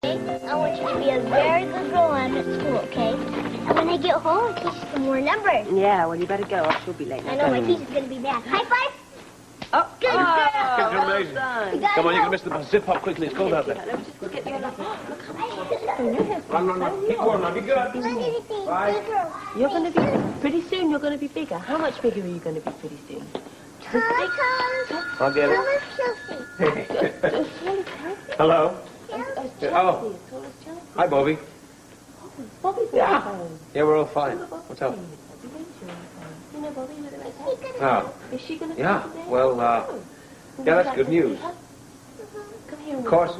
I want you to be a very good girl when I'm at school, okay? And when I get home, I'll teach you some more numbers. Yeah, well, you better go or she'll be late. I know my teacher's going to be mad. High five! Oh, good girl! Kids are amazing. Come on, you can miss the bus. Zip up quickly. It's cold out there. Let me just get you a Run. Keep warm now. Be good. Bye. You're going to be, pretty soon you're going to be bigger. How much bigger are you going to be pretty soon? I'll get it. Hello. Oh. Hi, Bobby. Bobby's Yeah, we're all fine. What's up? You know Bobby, you look like that. Oh. Is she going to Yeah, well, yeah, that's good news. Come here. Of course.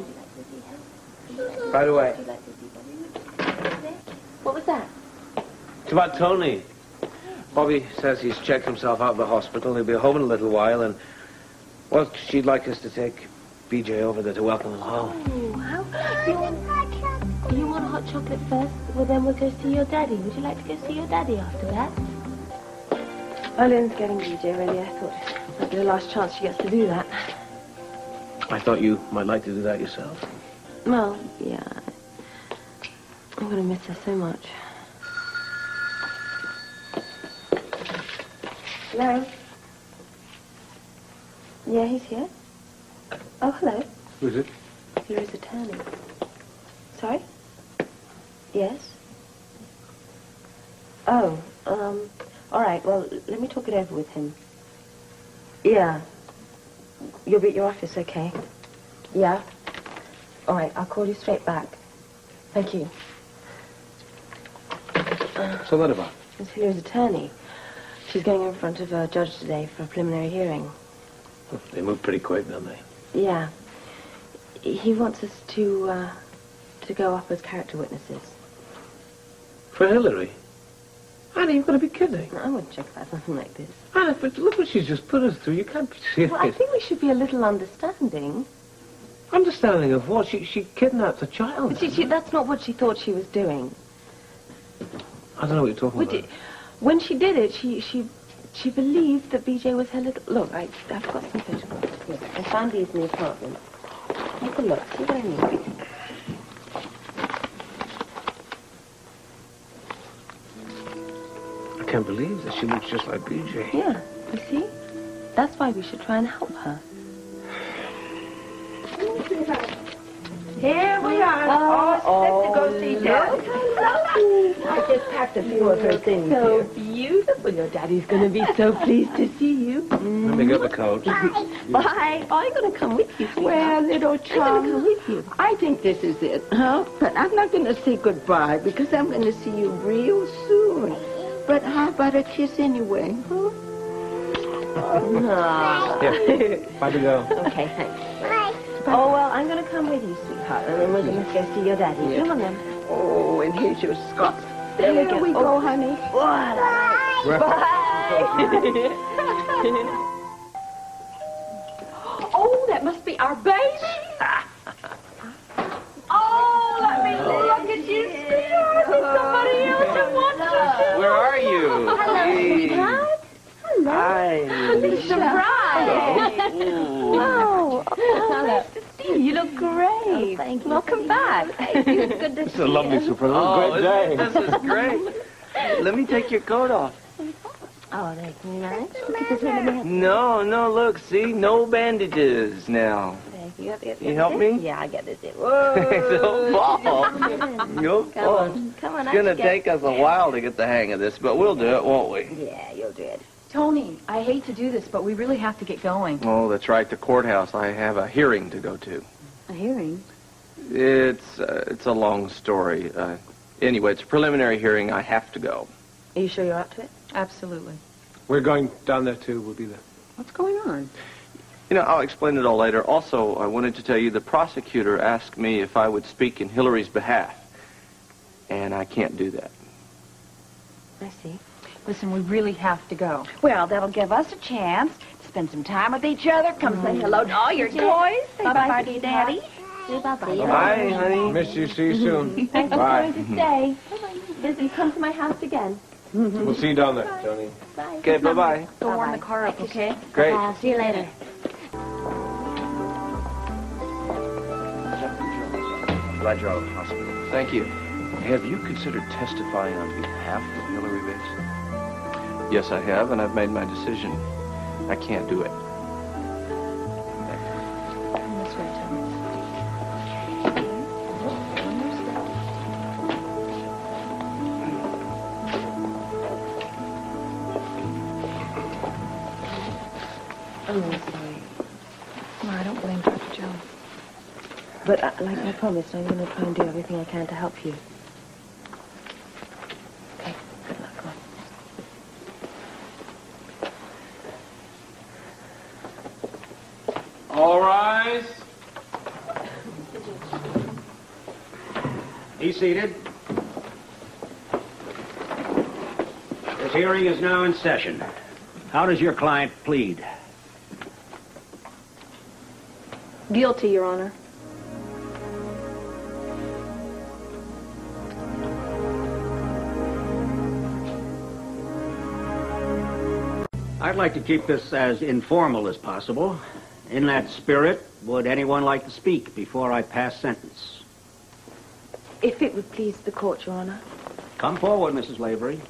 Right away. What was that? It's about Tony. Bobby says he's checked himself out of the hospital. He'll be home in a little while, and, well, she'd like us to take BJ over there to welcome him home. Oh, how? You want hot chocolate first? Well, then we'll go see your daddy. Would you like to go see your daddy after that? Olin's getting BJ ready. I thought it might be the last chance she gets to do that. I thought you might like to do that yourself. Well, yeah. I'm going to miss her so much. Hello? Yeah, he's here. Oh, hello. Who's it? Hilliary's attorney. Sorry? Yes? Oh, all right, well, let me talk it over with him. Yeah. You'll be at your office, okay? Yeah? All right, I'll call you straight back. Thank you. What's all that about? It's Hilliary's attorney. She's going in front of a judge today for a preliminary hearing. They move pretty quick, don't they? Yeah. He wants us to go up as character witnesses. For Hilliary? Annie, you've got to be kidding. I wouldn't check about something like this. Anna, but look what she's just put us through. You can't be serious. Well, I think we should be a little understanding. Understanding of what? She kidnapped a child. That's not what she thought she was doing. I don't know what you're talking about. When she did it, she believed that BJ was her little... Look, I've got some photographs here. I found these in the apartment. Take a look. See what I mean? I can't believe that she looks just like BJ. Yeah, you see? That's why we should try and help her. Here we are, all set to go see Daddy. I just packed a few of her things So here. beautiful. Your daddy's going to be so pleased to see you. Let me get the coat. Bye. Oh, I'm going to come with you, sweetheart. Well, little I'm going to chum, come with you. I think this is it, huh? But I'm not going to say goodbye because I'm going to see you real soon. But how about a kiss anyway, huh? Here. Bye to go. Okay, thanks. Bye. Oh, well, I'm going to come with you, sweetheart, and then we're going to go see your daddy. Yeah. Come on, then. Oh, and here's your scarf. There we Here we go. go, honey. Bye. Oh, that must be our baby. Oh, let me look at you, sweetheart. There's somebody else who wants you. Where are you? Hello, sweetheart. Hello. Hi. Surprise. Wow. Oh, nice to see you. You look great. Oh, thank you. Welcome back. Thank you. It's good to It's see a lovely you. surprise. Oh, Great day. this is great. Let me take your coat off. Oh, that's nice. Look at this little No, look, see? No bandages now. You You help me? Yeah, I get this in. Don't fall. You'll Come fall. on. Come on. It's going to take us a while to get the hang of this, but we'll do it, won't we? Yeah, you'll do it. Tony, I hate to do this, but we really have to get going. Oh, that's right, the courthouse. I have a hearing to go to. A hearing? It's a long story. Anyway, it's a preliminary hearing. I have to go. Are you sure you're up to it? Absolutely. We're going down there, too. We'll be there. What's going on? You know, I'll explain it all later. Also, I wanted to tell you the prosecutor asked me if I would speak in Hillary's behalf, and I can't do that. I see. Listen, we really have to go. Well, that'll give us a chance to spend some time with each other. Come say hello to all your toys. Say bye-bye to your daddy. Say bye-bye. Bye, honey. Miss you. See you soon. Thanks for Bye. coming to stay. Visit, come to my house again. We'll see you down there, Tony. Okay, bye-bye. Go warm the car up, okay? Great. I'll see you later. Glad you're out of the hospital. Thank you. Have you considered testifying on behalf of Hilliary Bates? Yes, I have, and I've made my decision. I can't do it. This way, Thomas. One more step. I'm really sorry. No, I don't blame Dr. Jones. But like I promised, I'm going to try and do everything I can to help you. Okay, good luck. Go on. All rise. Be seated. This hearing is now in session. How does your client plead? Guilty, Your Honor. I'd like to keep this as informal as possible. In that spirit, would anyone like to speak before I pass sentence? If it would please the court, Your Honor. Come forward, Mrs. Lavery.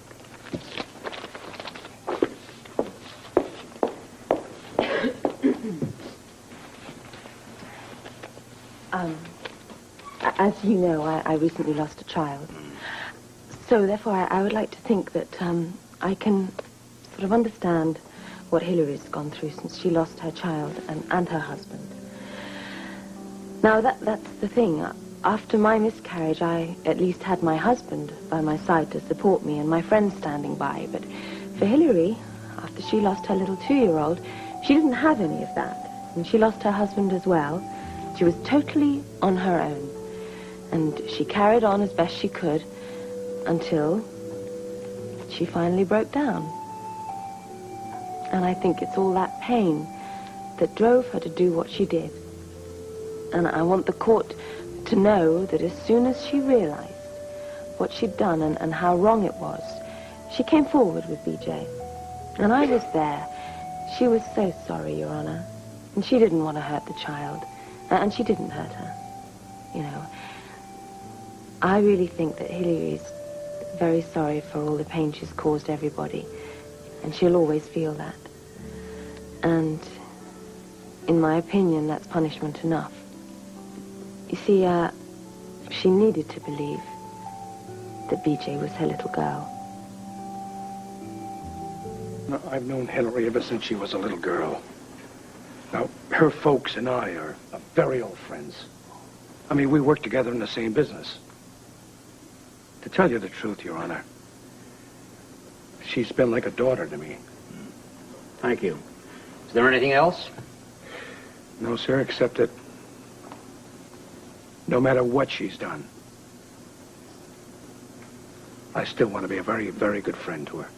As you know, I recently lost a child. So, therefore, I would like to think that I can sort of understand what Hillary's gone through since she lost her child and her husband. Now, that's the thing. After my miscarriage, I at least had my husband by my side to support me and my friends standing by. But for Hilliary, after she lost her little 2-year-old, she didn't have any of that. And she lost her husband as well. She was totally on her own. And she carried on as best she could until she finally broke down. And I think it's all that pain that drove her to do what she did. And I want the court to know that as soon as she realized what she'd done and how wrong it was, she came forward with BJ. And I was there. She was so sorry, Your Honor. And she didn't want to hurt the child. And she didn't hurt her. You know, I really think that Hillary's very sorry for all the pain she's caused everybody. And she'll always feel that. And in my opinion, that's punishment enough. You see, she needed to believe that BJ was her little girl. No, I've known Hilliary ever since she was a little girl. Now, her folks and I are very old friends. I mean, we work together in the same business. To tell you the truth, Your Honor, she's been like a daughter to me. Thank you. Is there anything else? No, sir, except that no matter what she's done, I still want to be a very, very good friend to her.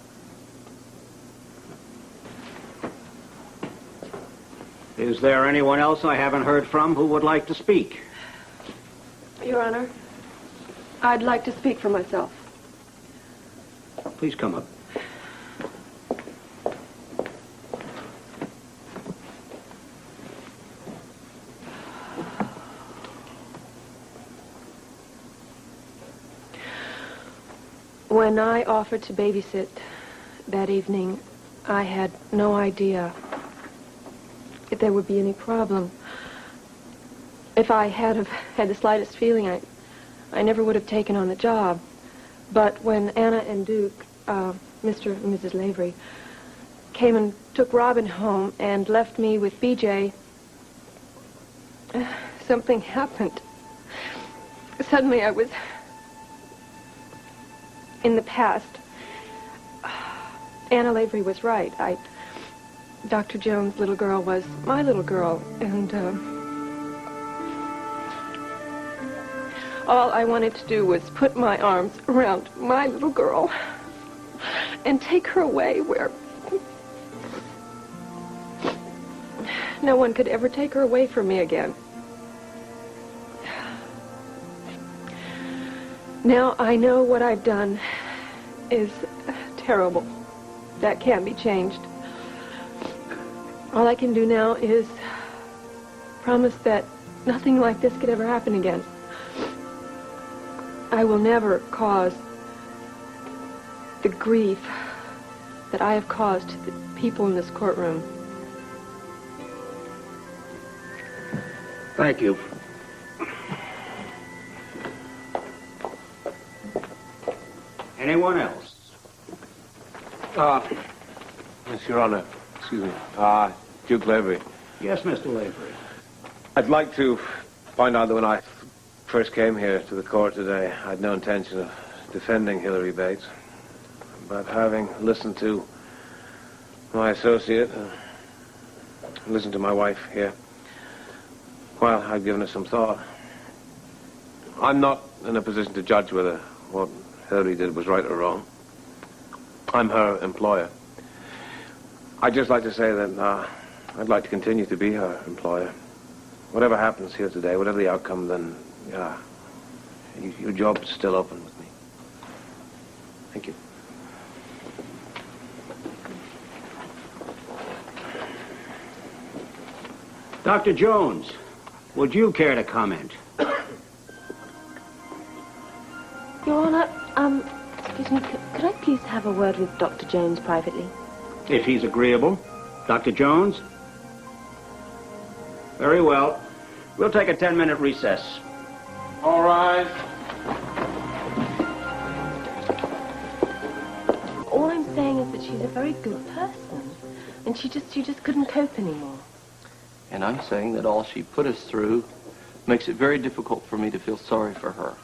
Is there anyone else I haven't heard from who would like to speak? Your Honor, I'd like to speak for myself. Please come up. When I offered to babysit that evening, I had no idea if there would be any problem. If I had have had the slightest feeling, I never would have taken on the job. But when Anna and Duke, Mr. and Mrs. Lavery, came and took Robin home and left me with BJ, something happened. Suddenly I was in the past. Anna Lavery was right. Dr. Jones' little girl was my little girl, and all I wanted to do was put my arms around my little girl and take her away where no one could ever take her away from me again. Now I know what I've done is terrible. That can't be changed. All I can do now is promise that nothing like this could ever happen again. I will never cause the grief that I have caused to the people in this courtroom. Thank you. Anyone else? Yes, Your Honor. Excuse me. Duke Lavery. Yes, Mr. Lavery. I'd like to find out that when I first came here to the court today, I had no intention of defending Hilliary Bates. But having listened to my associate, listened to my wife here, well, I've given it some thought. I'm not in a position to judge whether what Hilliary did was right or wrong. I'm her employer. I'd just like to say that I'd like to continue to be her employer. Whatever happens here today, whatever the outcome, then, yeah, your job is still open with me. Thank you. Dr. Jones, would you care to comment? Your Honor, excuse me, could I please have a word with Dr. Jones privately? If he's agreeable. Dr. Jones? Very well. We'll take a 10-minute recess. All right. All I'm saying is that she's a very good person, and she just couldn't cope anymore. And I'm saying that all she put us through makes it very difficult for me to feel sorry for her.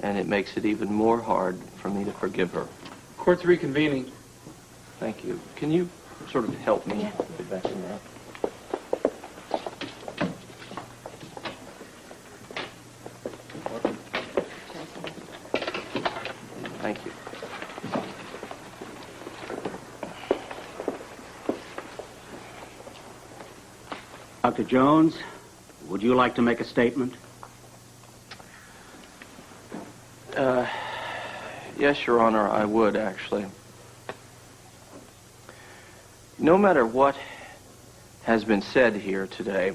And it makes it even more hard for me to forgive her. Court's reconvening. Thank you. Can you sort of help me get back in that? Thank you. Dr. Jones, would you like to make a statement? Yes, Your Honor, I would, actually. No matter what has been said here today,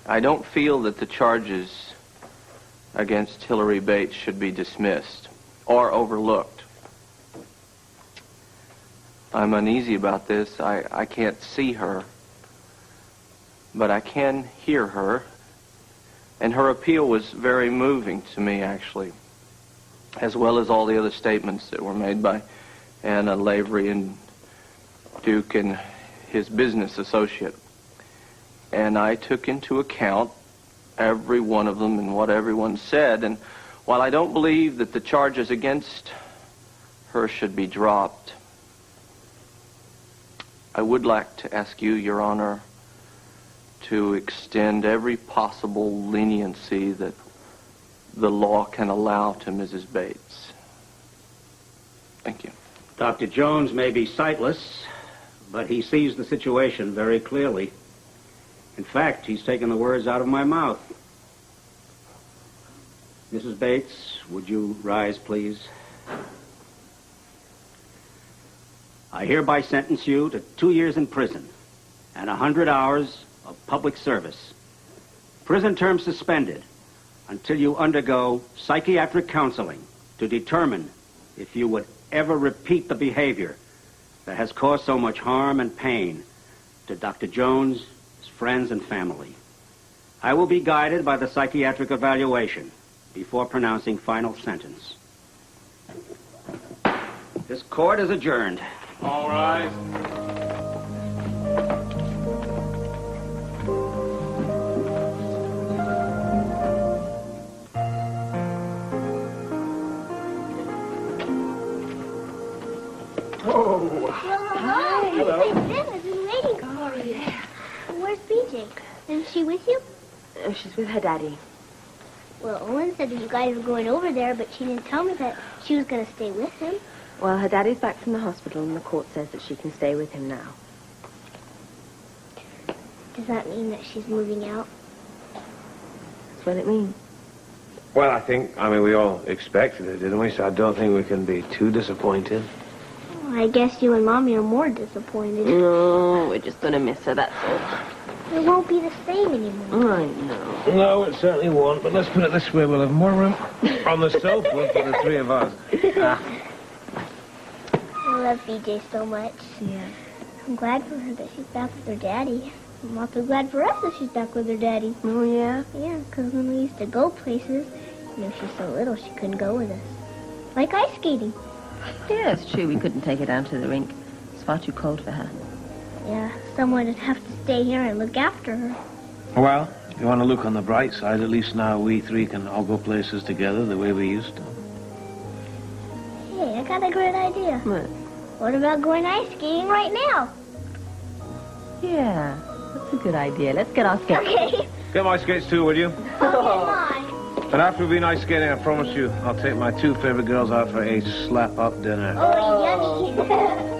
I don't feel that the charges against Hilliary Bates should be dismissed or overlooked. I'm uneasy about this. I can't see her, but I can hear her, and her appeal was very moving to me, actually, as well as all the other statements that were made by Anna Lavery and Duke and his business associate. And I took into account every one of them and what everyone said, and while I don't believe that the charges against her should be dropped, I would like to ask you, Your Honor, to extend every possible leniency that the law can allow to Mrs. Bates. Thank you. Dr. Jones may be sightless, but he sees the situation very clearly. In fact, he's taken the words out of my mouth. Mrs. Bates, would you rise, please? I hereby sentence you to 2 years in prison and 100 hours of public service. Prison term suspended until you undergo psychiatric counseling to determine if you would ever repeat the behavior that has caused so much harm and pain to Dr. Jones, his friends, and family. I will be guided by the psychiatric evaluation before pronouncing final sentence. This court is adjourned. All right. Hi. Hello. I've been waiting for you. Where's BJ? Isn't she with you? Oh, she's with her daddy. Well, Owen said that you guys were going over there, but she didn't tell me that she was going to stay with him. Well, her daddy's back from the hospital, and the court says that she can stay with him now. Does that mean that she's moving out? That's what it means. Well, I mean, we all expected it, didn't we? So I don't think we can be too disappointed. Well, I guess you and Mommy are more disappointed. No, we're just going to miss her, that's all. It won't be the same anymore. I know. No, it certainly won't. But let's put it this way: we'll have more room on the sofa for the three of us. I love BJ so much. Yeah. I'm glad for her that she's back with her daddy. I'm also glad for us that she's back with her daddy. Oh, yeah? Yeah, because when we used to go places, she's so little she couldn't go with us. Like ice skating. Yeah, it's true. We couldn't take her down to the rink. It's far too cold for her. Yeah, someone would have to stay here and look after her. Well, if you want to look on the bright side, at least now we three can all go places together the way we used to. Hey, I got a great idea. What? What about going ice skating right now? Yeah, that's a good idea. Let's get our skates. Okay. Get my skates too, will you? Oh, mine. And after we've been ice skating, I promise you, I'll take my two favorite girls out for a slap-up dinner. Oh, yummy.